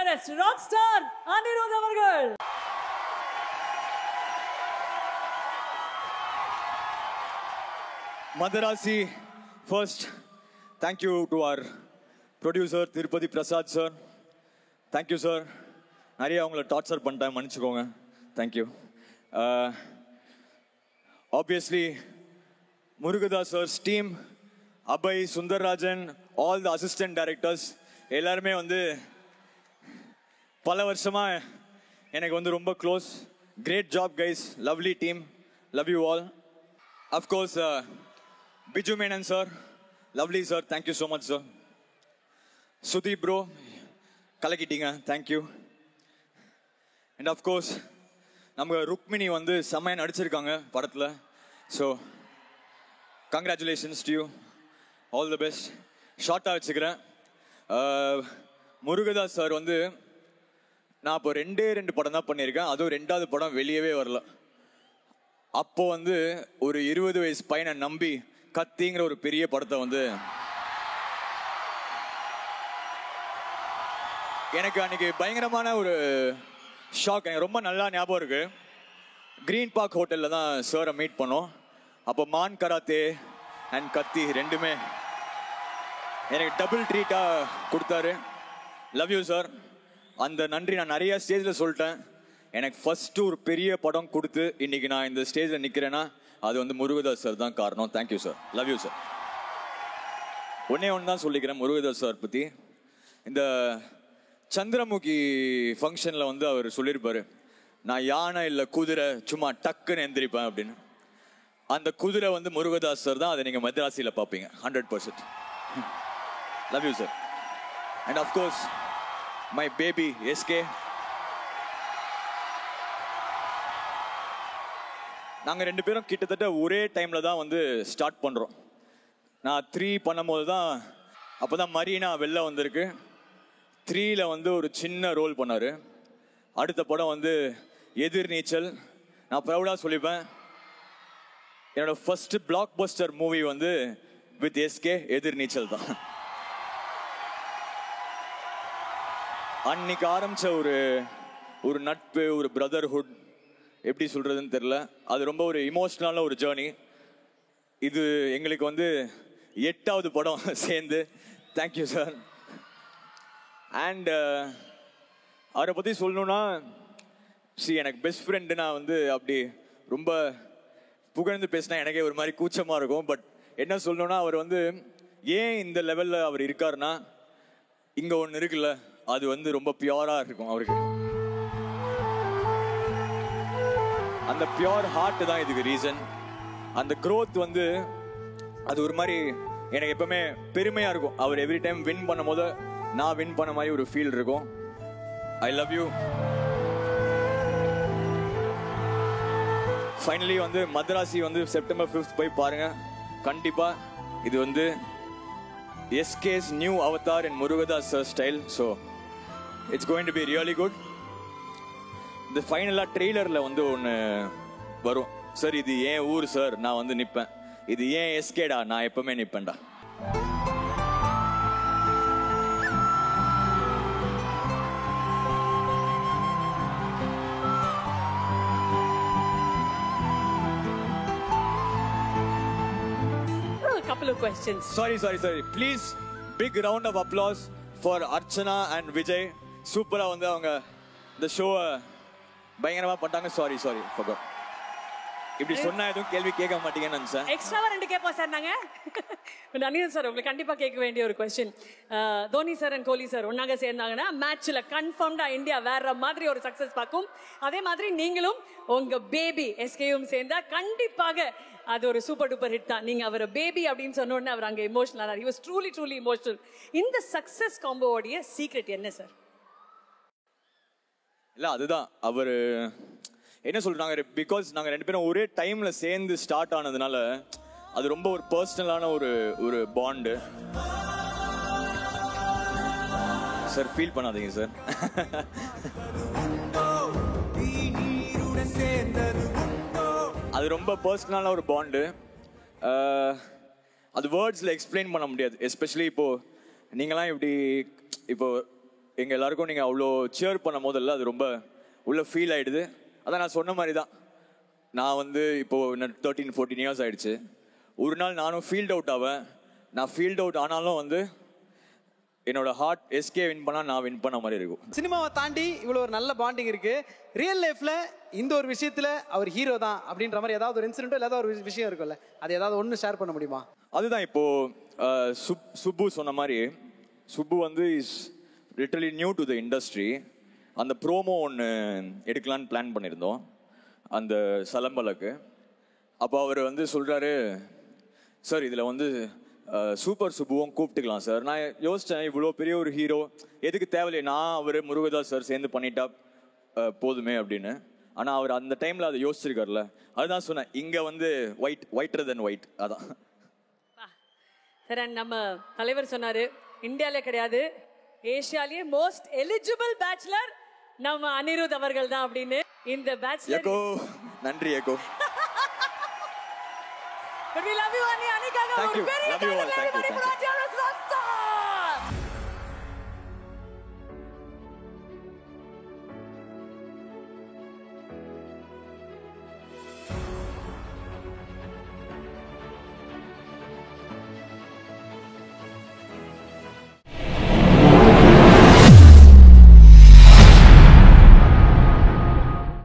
dearest rock star Anirudh அவர்கள். Madarasi, first, thank you to our producer Tirupati Prasad sir. Thank you sir. நிறைய அவங்கள torture பண்ணிட்டேன், மன்னிச்சுக்கோங்க. Thank you. Obviously, Murugadas sir's team, Abhay, Sundarrajan, all the assistant directors, எல்லாருமே வந்து பல வருஷமா எனக்கு வந்து ரொம்ப close. Great job guys, lovely team, love you all. Of course, Biju Menon sir, lovely sir, thank you so much sir. Sudeep bro, கலக்கிட்டீங்க, thank you. And of course, நம்ம ருக்மிணி வந்து செம்மையா நடிச்சிருக்காங்க படத்துல. So, congratulations to you, all the best. ஷார்ட்டாக வச்சுக்கிறேன். Murugadoss sir வந்து நான் இப்போ ரெண்டு படம் தான் பண்ணியிருக்கேன். அதுவும் 2வது படம் வெளியவே வரல. அப்போ வந்து ஒரு 20 வயசு பையனை நம்பி கத்திங்கிற ஒரு பெரிய படத்தை வந்து எனக்கு அன்னைக்கு பயங்கரமான ஒரு ஷாக். எனக்கு ரொம்ப நல்லா ஞாபகம் இருக்கு. கிரீன் பார்க் ஹோட்டலில் தான் சாரை மீட் பண்ணோம். அப்போ மான் கராத்தே அண்ட் கத்தி ரெண்டுமே எனக்கு டபுள் ட்ரீட்டாக கொடுத்தாரு. Love you sir. அந்த நன்றி நான் நிறைய ஸ்டேஜில் சொல்லிட்டேன். எனக்கு ஃபஸ்ட்டு ஒரு பெரிய படம் கொடுத்து இன்னைக்கு நான் இந்த ஸ்டேஜில் நிற்கிறேன்னா அது வந்து முருகதாஸ் சார் தான் காரணம். Thank you sir, love you sir. ஒன்னே ஒன்று தான் சொல்லிக்கிறேன் முருகதாஸ் சார் பற்றி. இந்த சந்திரமுகி ஃபங்க்ஷனில் வந்து அவர் சொல்லியிருப்பார், நான் யானை இல்லை குதிரை சும்மா டக்குன்னு எந்திரிப்பேன் அப்படின்னு. அந்த குதிரை வந்து முருகதாஸ் சார் தான். அதை நீங்கள் மദ്രാസിயில் பார்ப்பீங்க 100%. Love you sir. And of course my baby SK. நாங்கள் 2 பேரும் கிட்டத்தட்ட ஒரே டைமில் தான் வந்து ஸ்டார்ட் பண்ணுறோம். நான் 3 பண்ணும்போது தான் அப்போ தான் மரீனா வெளில வந்திருக்கு. 3ல் வந்து ஒரு சின்ன ரோல் பண்ணார். அடுத்த படம் வந்து எதிர்நீச்சல். நான் ப்ரௌடாக சொல்லிப்பேன், என்னோட ஃபர்ஸ்ட் பிளாக் பஸ்டர் மூவி வந்து வித் எஸ்கே எதிர்நீச்சல் தான். அன்னைக்கு ஆரம்பிச்ச ஒரு நட்பு, ஒரு பிரதர்ஹுட், எப்படி சொல்றதுன்னு தெரியல. அது ரொம்ப ஒரு இமோஷனலான ஒரு ஜேர்னி. இது எங்களுக்கு வந்து 8வது படம் சேர்ந்து. Thank you sir. அண்ட் அவரை பற்றி சொல்லணும்னா, எனக்கு பெஸ்ட் ஃப்ரெண்டு. நான் வந்து அப்படி ரொம்ப புகழ்ந்து பேசினா எனக்கே ஒரு மாதிரி கூச்சமாக இருக்கும். பட் என்ன சொல்லணும்னா, அவர் வந்து ஏன் இந்த லெவலில் அவர் இருக்காருன்னா, இங்கே ஒன்று இருக்குல்ல, அது வந்து ரொம்ப பியூராக இருக்கும் அவருக்கு. அந்த பியூர் ஹார்ட் தான் இதுக்கு ரீசன். அந்த க்ரோத் வந்து அது ஒரு மாதிரி எனக்கு எப்பவுமே பெருமையாக இருக்கும். அவர் எவ்ரி டைம் வின் பண்ணும் போது நான் வின் பண்ண மாதிரி ஒரு ஃபீல் இருக்கும். I love you. ஃபைனலி வந்து மദ്രാசி வந்து செப்டம்பர் 5th போய் பாருங்க. கண்டிப்பா இது வந்து SK's new avatar in Murugadoss sir style. So it's going to be really good. இந்த ஃபைனலாக ட்ரெய்லரில் வந்து ஒன்று வரும், சார் இது ஏன் ஊர் சார், நான் வந்து நிற்பேன். இது ஏன் எஸ்கேடா, நான் எப்பவுமே நிற்பேன்டா. Couple of questions. Sorry. Please, big round of applause for Archana and Vijay. சூப்பரா வந்து அவங்க இந்த ஷோவை பயங்கரமா பண்ணிட்டாங்க. Sorry forgot. இப்படி சொன்னா எதுவும் கேள்வி கேட்க மாட்டீங்கன்னு நினைச்சேன். எக்ஸ்ட்ராவா 2 கேட்போம் சார் நாங்க. அனிருத் சார் உங்களுக்கு கண்டிப்பா கேட்க வேண்டிய ஒரு question. Dhoni sir and Kohli sir ஒன்னாக சேர்ந்தாங்கன்னா மேட்ச்ல கன்ஃபார்ம்டா இந்தியா வேற மாதிரி ஒரு சக்சஸ் பார்க்கும். அதே மாதிரி நீங்களும் உங்க பேபி எஸ்கேயும் சேர்ந்தா கண்டிப்பாக அது ஒரு சூப்பர் டூப்பர் ஹிட் தான். நீங்க அவர் பேபி அப்படின்னு சொன்ன உடனே அவர் அங்க எமோஷனல் ஆனார். he was truly emotional. இந்த சக்சஸ் காம்போவோடைய சீக்ரெட் என்ன சார்? இல்ல அதுதான் அவர் என்ன சொல்றாங்க, பிகாஸ் நாங்க 2 பேரும் ஒரே டைம்ல சேர்ந்து ஸ்டார்ட் ஆனதுனால அது ரொம்ப ஒரு பர்சனலான ஒரு பாண்டு. சார் ஃபீல் பண்ணாதீங்க சார். அது ரொம்ப பர்சனலான ஒரு பாண்டு. அது வேர்ட்ஸில் எக்ஸ்பிளைன் பண்ண முடியாது. எஸ்பெஷலி இப்போ நீங்களாம் இப்படி இப்போ எங்கள் எல்லாருக்கும் நீங்கள் அவ்வளோ சேர் பண்ண போதில்ல அது ரொம்ப உள்ள ஃபீல் ஆகிடுது. அதான் நான் சொன்ன மாதிரி தான், நான் வந்து இப்போது இன்னும் 13-14 இயர்ஸ் ஆகிடுச்சு. ஒரு நாள் நானும் ஃபீல்ட் அவுட் ஆவேன். நான் ஃபீல்ட் அவுட் ஆனாலும் வந்து என்னோட ஹார்ட் எஸ்கே வின் பண்ணா நான் வின் பண்ண மாதிரி இருக்கும். சினிமாவை தாண்டி இவ்வளோ ஒரு நல்ல பாண்டிங் இருக்கு. ரியல் லைஃப்ல இந்த ஒரு விஷயத்துல அவர் ஹீரோ தான் அப்படின்ற மாதிரி ஏதாவது ஒரு இன்சிடென்ட்டோ இல்லாத ஒரு விஷயம் இருக்கும்ல, அது ஏதாவது ஒன்று ஷேர் பண்ண முடியுமா? அதுதான் இப்போ சுப்பு சொன்ன மாதிரி, சுப்பு வந்து is literally new to the industry. அந்த ப்ரோமோ ஒன்று எடுக்கலான்னு பிளான் பண்ணியிருந்தோம் அந்த சலம்பலுக்கு. அப்போ அவர் வந்து சொல்கிறாரு, சார் இதில் வந்து சூப்பர் சுப்புவும் கூப்பிட்டுக்கலாம் சார். நான் யோசித்தேன், இவ்வளோ பெரிய ஒரு ஹீரோ எதுக்கு தேவையில்லை, நான் அவர் முருகதாஸ் சார் சேர்ந்து பண்ணிட்டா போதுமே அப்படின்னு. ஆனால் அவர் அந்த டைமில் அதை யோசிச்சிருக்காருல்ல, அதுதான் சொன்னேன், இங்கே வந்து ஒயிட்டர் தென் ஒயிட். அதான் சார். நம்ம தலைவர் சொன்னாரு இந்தியாவிலே கிடையாது ஏசியாலேயே மோஸ்ட் எலிஜிபிள் பேச்சுலர் நம்ம அனிருத் அவர்கள் தான் அப்படின்னு. இந்த பேச்சுலர் ஏகோ நன்றி ஏகோ. But we love you, Ani. Anika. Thank you. Love you all. Thank you.